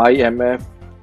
IMF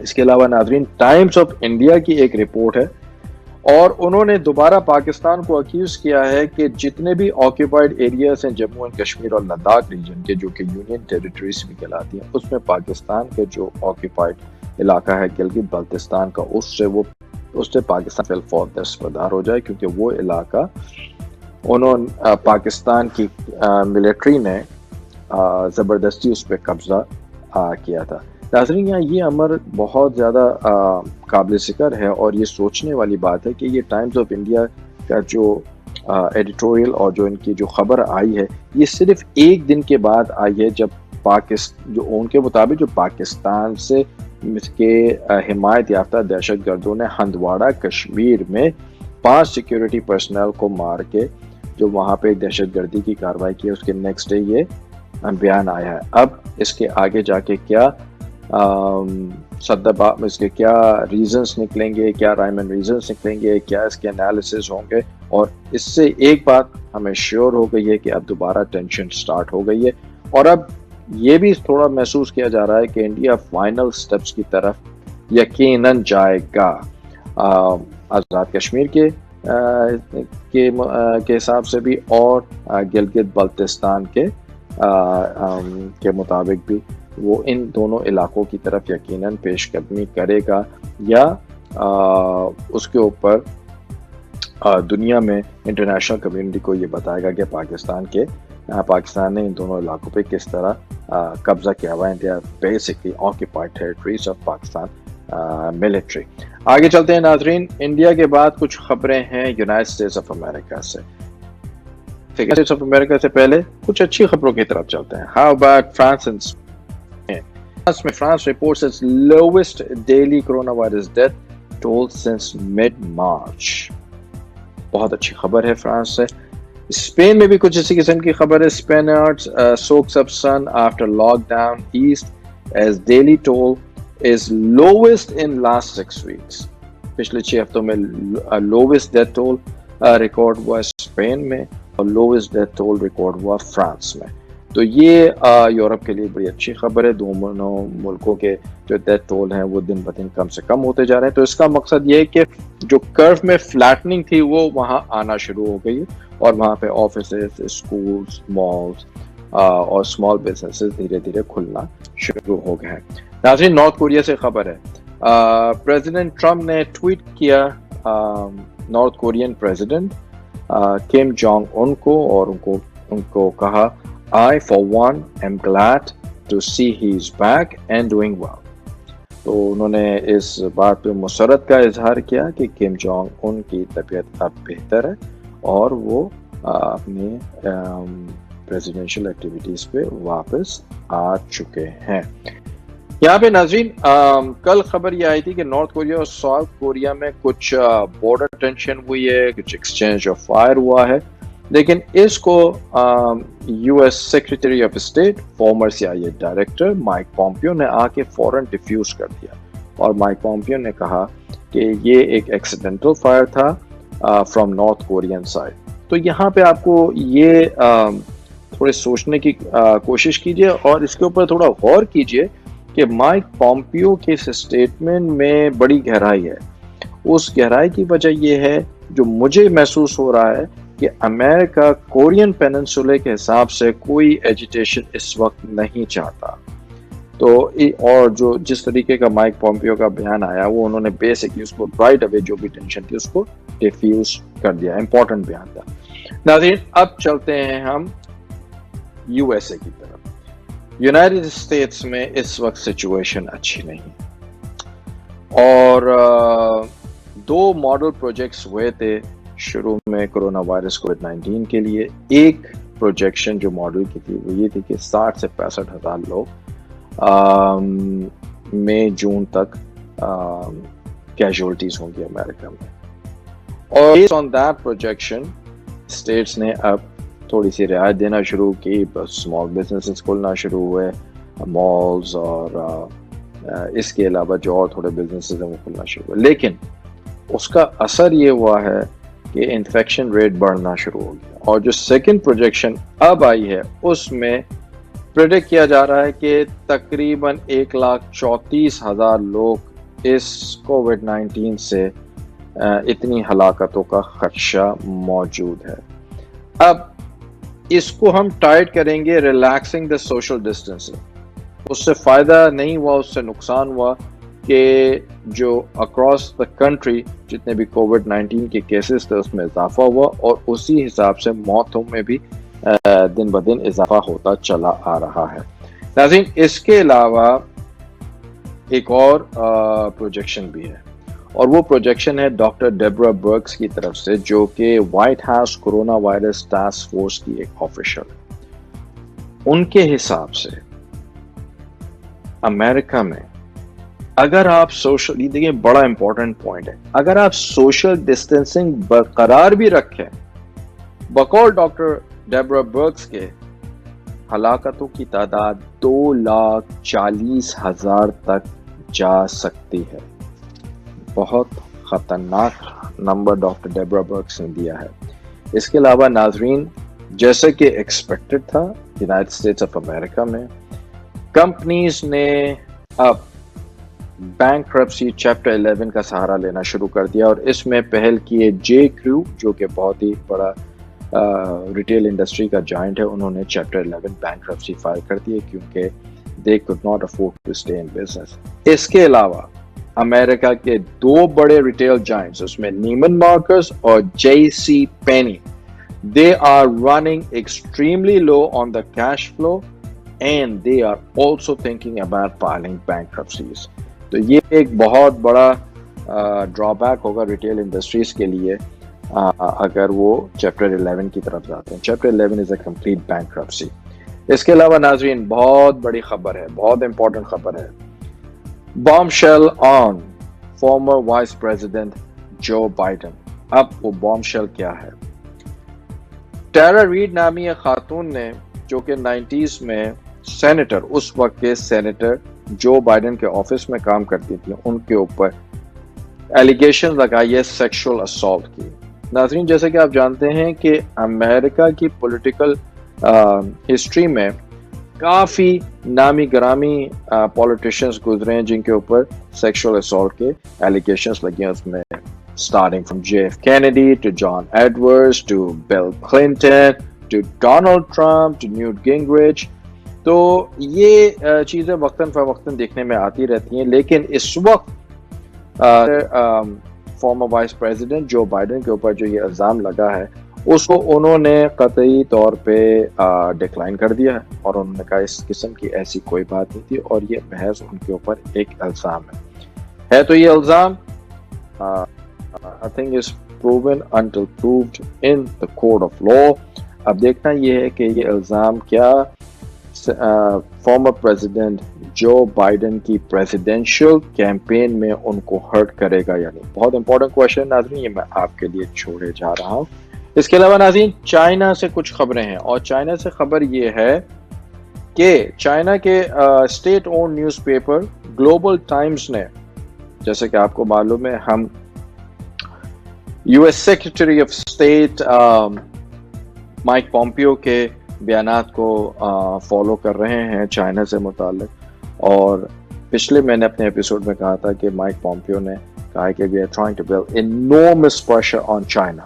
اس کے علاوہ ناظرین ٹائمز آف انڈیا کی ایک رپورٹ ہے اور انہوں نے دوبارہ پاکستان کو اکیوز کیا ہے کہ جتنے بھی آکیوپائڈ ایریاز ہیں جموں اینڈ کشمیر اور لداخ ریجن کے جو کہ یونین ٹیریٹریز بھی کہلاتی ہیں اس میں پاکستان کے جو آکیوپائڈ علاقہ ہے گلگت بلتستان کا اس سے پاکستان فی الفور دستبردار ہو جائے کیونکہ وہ علاقہ پاکستان کی ملٹری نے زبردستی اس پہ قبضہ کیا تھا. ناظرین یہاں یہ امر بہت زیادہ قابل ذکر ہے اور یہ سوچنے والی بات ہے کہ یہ ٹائمز آف انڈیا کا جو ایڈیٹوریل اور جو ان کی جو خبر آئی ہے یہ صرف ایک دن کے بعد آئی ہے جب جو ان کے مطابق جو پاکستان سے کے حمایت یافتہ دہشت گردوں نے ہندواڑہ کشمیر میں 5 سیکیورٹی پرسنل کو مار کے جو وہاں پہ دہشت گردی کی کارروائی کی ہے اس کے نیکسٹ ڈے یہ بیان آیا ہے. اب اس کے آگے جا کے کیا اس کے کیا ریزنز نکلیں گے, کیا رائم اینڈ ریزنز نکلیں گے, کیا اس کے انالیسز ہوں گے, اور اس سے ایک بات ہمیں شیور ہو گئی ہے کہ اب دوبارہ ٹینشن سٹارٹ ہو گئی ہے اور اب یہ بھی تھوڑا محسوس کیا جا رہا ہے کہ انڈیا فائنل سٹیپس کی طرف یقیناً جائے گا. آزاد کشمیر کے حساب سے بھی اور گلگت بلتستان کے مطابق بھی وہ ان دونوں علاقوں کی طرف یقیناً پیش قدمی کرے گا یا اس کے اوپر دنیا میں انٹرنیشنل کمیونٹی کو یہ بتائے گا کہ پاکستان نے ان دونوں علاقوں پہ کس طرح قبضہ کیا ہوا ہے. They are basically occupied territories of Pakistan military. آگے چلتے ہیں ناظرین, انڈیا کے بعد کچھ خبریں ہیں یونائٹڈ اسٹیٹس آف امریکہ سے. یونائٹڈ اسٹیٹس آف امریکہ سے پہلے کچھ اچھی خبروں کی طرف چلتے ہیں. How about France France reports its lowest daily coronavirus death toll since mid-March. بہت اچھی خبر ہے فرانس سے. اسپین میں بھی کچھ اسی قسم کی خبر ہے. Spaniards soaks up sun after lockdown east as daily toll is lowest in last 6 weeks. پچھلے 6 ہفتوں میں lowest death toll ریکارڈ ہوا اسپین میں اور lowest death toll ریکارڈ ہوا فرانس میں. تو یہ یورپ کے لیے بڑی اچھی خبر ہے. دونوں ملکوں کے جو ڈیتھ ٹول ہیں وہ دن بدن کم سے کم ہوتے جا رہے ہیں. تو اس کا مقصد یہ ہے کہ جو کرو میں فلیٹننگ تھی وہ وہاں آنا شروع ہو گئی اور وہاں پہ آفیسز, اسکولز, مالز اور اسمال بزنسز دھیرے دھیرے کھلنا شروع ہو گئے ہیں. ناظرین نارتھ کوریا سے خبر ہے. پریزیڈنٹ ٹرمپ نے ٹویٹ کیا north Korean president Kim Jong Un کو اور ان کو کہا I for one am glad to see he is back and doing well. تو انہوں نے اس بات پہ مسرت کا اظہار کیا کہ کم جونگ ان کی طبیعت اب بہتر ہے اور وہ اپنی پریزیڈنشل ایکٹیویٹیز پہ واپس آ چکے ہیں. یہاں پہ ناظرین کل خبر یہ آئی تھی کہ نارتھ کوریا اور ساؤتھ کوریا میں کچھ بارڈر ٹینشن ہوئی ہے, کچھ ایکسچینج آف فائر ہوا ہے, لیکن اس کو U S secretary of state former CIA director Mike Pompeo نے آ کے فوراً ڈیفیوز کر دیا اور مائک پومپیو نے کہا کہ یہ ایک ایکسیڈنٹل فائر تھا فرام نارتھ کورین سائڈ. تو یہاں پہ آپ کو یہ تھوڑے سوچنے کی کوشش کیجیے اور اس کے اوپر تھوڑا غور کیجیے کہ مائک پومپیو کے اس اسٹیٹمنٹ میں بڑی گہرائی ہے. اس گہرائی کی وجہ یہ ہے جو مجھے محسوس ہو رہا ہے کہ امریکہ کورین پیننسولے کے حساب سے کوئی ایجیٹیشن اس وقت نہیں چاہتا. تو اور جو جس طریقے کا مائک پومپیو کا بیان آیا وہ انہوں نے بیسکلی اس کو رائٹ اوے جو بھی ٹینشن تھی اس کو ڈیفیوز کر دیا. امپورٹنٹ بیان تھا. ناظرین اب چلتے ہیں ہم USA کی طرف. یونائٹڈ اسٹیٹس میں اس وقت سچویشن اچھی نہیں اور 2 ماڈل پروجیکٹس ہوئے تھے شروع میں کرونا وائرس کووڈ-19 کے لیے. ایک پروجیکشن جو ماڈل کی تھی وہ یہ تھی کہ 60 سے 65 ہزار لوگ مئی جون تک کیجولٹیز ہوں گی امریکہ میں. اور based on that projection states نے اب تھوڑی سی رعایت دینا شروع کی. اسمال بزنسز کھلنا شروع ہوئے, مالز اور اس کے علاوہ جو اور تھوڑے بزنسز ہیں وہ کھلنا شروع ہوئے. لیکن اس کا اثر یہ ہوا ہے کہ انفیکشن ریٹ بڑھنا شروع ہو گیا اور جو سیکنڈ پروجیکشن اب آئی ہے اس میں پریڈکٹ کیا جا رہا ہے کہ تقریباً 1,34,000 لوگ اس کووڈ 19 سے اتنی ہلاکتوں کا خدشہ موجود ہے. اب اس کو ہم ٹائٹ کریں گے ریلیکسنگ دا سوشل ڈسٹینسنگ. اس سے فائدہ نہیں ہوا, اس سے نقصان ہوا کہ جو اکراس دا کنٹری جتنے بھی کووڈ 19 کے کیسز تھے اس میں اضافہ ہوا, اور اسی حساب سے موتوں میں بھی دن بدن اضافہ ہوتا چلا آ رہا ہے. ناظرین, اس کے علاوہ ایک اور پروجیکشن بھی ہے, اور وہ پروجیکشن ہے ڈاکٹر ڈیبرا برکس کی طرف سے, جو کہ white house corona virus task force کی ایک آفیشل ہے. ان کے حساب سے امریکہ میں اگر آپ سوشل, یہ دیکھیں بڑا امپورٹنٹ پوائنٹ ہے, اگر آپ سوشل ڈسٹینسنگ برقرار بھی رکھیں, بقول ڈاکٹر ڈیبرا برکس کے ہلاکتوں کی تعداد 2,40,000 تک جا سکتی ہے. بہت خطرناک نمبر ڈاکٹر ڈیبرا برکس نے دیا ہے. اس کے علاوہ ناظرین, جیسے کہ ایکسپیکٹڈ تھا, یونائٹڈ اسٹیٹس آف امریکہ میں کمپنیز نے اب بینکرپسی چیپٹر 11 کا سہارا لینا شروع کر دیا, اور اس میں پہل کی ہے جے کریو, جو کہ بہت ہی بڑا ریٹیل انڈسٹری کا جائنٹ ہے. انہوں نے چیپٹر 11 بینکرپسی فائل کر دی کیونکہ they could not afford to stay in business. اس کے علاوہ امریکہ کے 2 بڑے ریٹیل جائنٹس, اس میں نیمن مارکس اور جے سی پینی, they are running extremely low on the cash flow and they are also thinking about filing bankruptcies. تو یہ ایک بہت بڑا ڈرا بیک ہوگا ریٹیل انڈسٹریز کے لیے اگر وہ چیپٹر 11 کی طرف جاتے ہیں. Chapter 11 is a complete bankruptcy. اس کے علاوہ ناظرین بہت بڑی خبر ہے, بہت امپورٹنٹ خبر ہے. Bombshell on former vice president Joe Biden. اب وہ بام شیل کیا ہے؟ ٹیرا ریڈ نامی ایک خاتون نے, جو کہ 90s میں سینیٹر, اس وقت کے سینیٹر جو بائیڈن کے آفس میں کام کرتی تھی, ان کے اوپر ایلیگیشن لگائی ہے سیکشول اسالٹ کی. ناظرین, جیسے کہ آپ جانتے ہیں کہ امریکہ کی پولیٹیکل ہسٹری میں کافی نامی گرامی پولیٹیشینز گزرے ہیں جن کے اوپر سیکشول اسالٹ کے ایلیگیشنز لگے ہیں. اس میں starting from JF Kennedy to John Edwards to Bill Clinton to Donald Trump to Newt Gingrich. تو یہ چیزیں وقتاً فوقتاً دیکھنے میں آتی رہتی ہیں, لیکن اس وقت former vice president Joe Biden کے اوپر جو یہ الزام لگا ہے, اس کو انہوں نے قطعی طور پہ ڈکلائن کر دیا ہے, اور انہوں نے کہا اس قسم کی ایسی کوئی بات نہیں تھی, اور یہ محض ان کے اوپر ایک الزام ہے. تو یہ الزام I think is proven until proved in the court of law. اب دیکھنا یہ ہے کہ یہ الزام کیا فارمر پریزیڈنٹ جو بائیڈن کی پریزیڈینشیل کیمپین میں ان کو ہرٹ کرے گا یا نہیں. بہت امپورٹنٹ کوشچن ناظرین, یہ میں آپ کے لیے چھوڑے جا رہا ہوں. اس کے علاوہ ناظرین چائنا سے کچھ خبریں ہیں, اور چائنا سے خبر یہ ہے کہ چائنا کے state owned news paper global Times نے, جیسے کہ آپ کو معلوم ہے ہم US secretary of state mic Pompeo کے بیانات کو فالو کر رہے ہیں چائنا سے متعلق, اور پچھلے میں نے اپنے ایپیسوڈ میں کہا تھا کہ مائک پومپیو نے کہا کہ we are trying to build enormous pressure on China.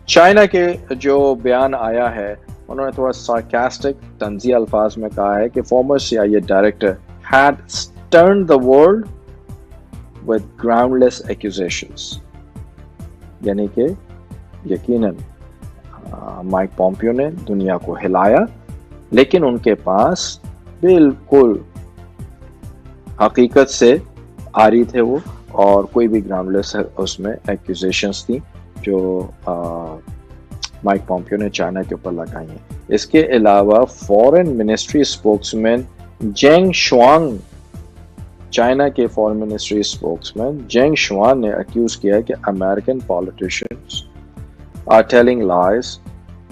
China کے جو بیان آیا ہے, انہوں نے تھوڑا سارکاسٹک طنزی الفاظ میں کہا ہے کہ former CIA director had stunned the world with groundless accusations. یعنی کہ یقیناً مائک پومپیو نے دنیا کو ہلایا, لیکن ان کے پاس بالکل حقیقت سے آری تھے وہ, اور کوئی بھی گراؤنڈ لیس اس میں ایکوزیشنز تھیں جو مائک پومپیو نے چائنا کے اوپر لگائی ہیں. اس کے علاوہ فورن منسٹری اسپوکس مین جینگ شوانگ, چائنا کے فورن منسٹری اسپوکس مین جینگ شوان نے اکیوز کیا کہ American politicians are telling lies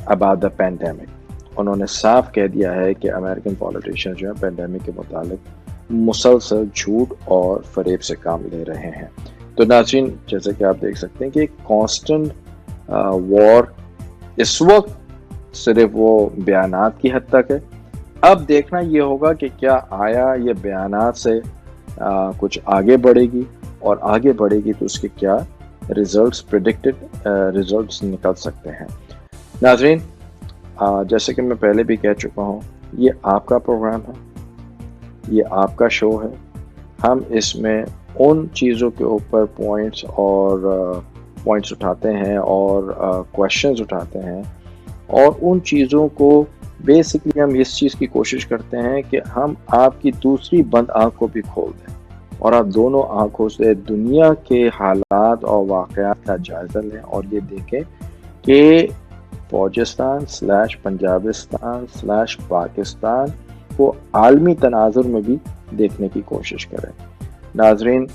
about the pandemic. انہوں نے صاف کہہ دیا ہے کہ امریکن پالیٹیشینز جو ہیں پینڈیمک کے متعلق مسلسل جھوٹ اور فریب سے کام لے رہے ہیں. تو ناظرین, جیسے کہ آپ دیکھ سکتے ہیں کہ کانسٹنٹ وار اس وقت صرف وہ بیانات کی حد تک ہے. اب دیکھنا یہ ہوگا کہ کیا آیا یہ بیانات سے کچھ آگے بڑھے گی, اور آگے بڑھے گی تو اس کے کیا ریزلٹس پریڈکٹڈ ریزلٹس نکل سکتے ہیں. ناظرین، جیسے کہ میں پہلے بھی کہہ چکا ہوں، یہ آپ کا پروگرام ہے، یہ آپ کا شو ہے. ہم اس میں ان چیزوں کے اوپر پوائنٹس اٹھاتے ہیں اور کوشچنز اٹھاتے ہیں، اور ان چیزوں کو بیسکلی ہم اس چیز کی کوشش کرتے ہیں کہ ہم آپ کی دوسری بند آنکھ کو بھی کھول دیں اور آپ دونوں آنکھوں سے دنیا کے حالات اور واقعات کا جائزہ لیں اور یہ دیکھیں کہ فوجستان / پنجابستان / پاکستان کو عالمی تناظر میں بھی دیکھنے کی کوشش کریں. ناظرین،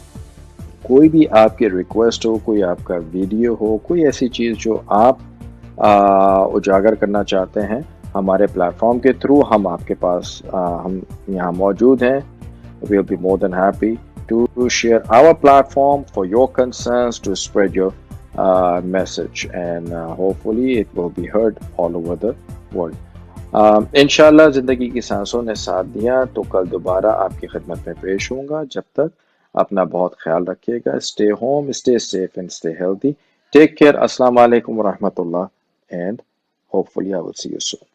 کوئی بھی آپ کی ریکویسٹ ہو، کوئی آپ کا ویڈیو ہو، کوئی ایسی چیز جو آپ اجاگر کرنا چاہتے ہیں ہمارے پلیٹ فارم کے تھرو، ہم آپ کے پاس ہم یہاں موجود ہیں. we'll be more than happy to share our platform for your concerns, to spread your message, and hopefully it will be heard all over the world. انشاءاللہ زندگی کی سانسوں نے ساتھ دیا تو کل دوبارہ آپ کی خدمت میں پیش ہوں گا. جب تک اپنا بہت خیال رکھیے گا. Stay home, stay safe and stay healthy. Take care. السلام علیکم ورحمۃ اللہ، and hopefully I will see you soon.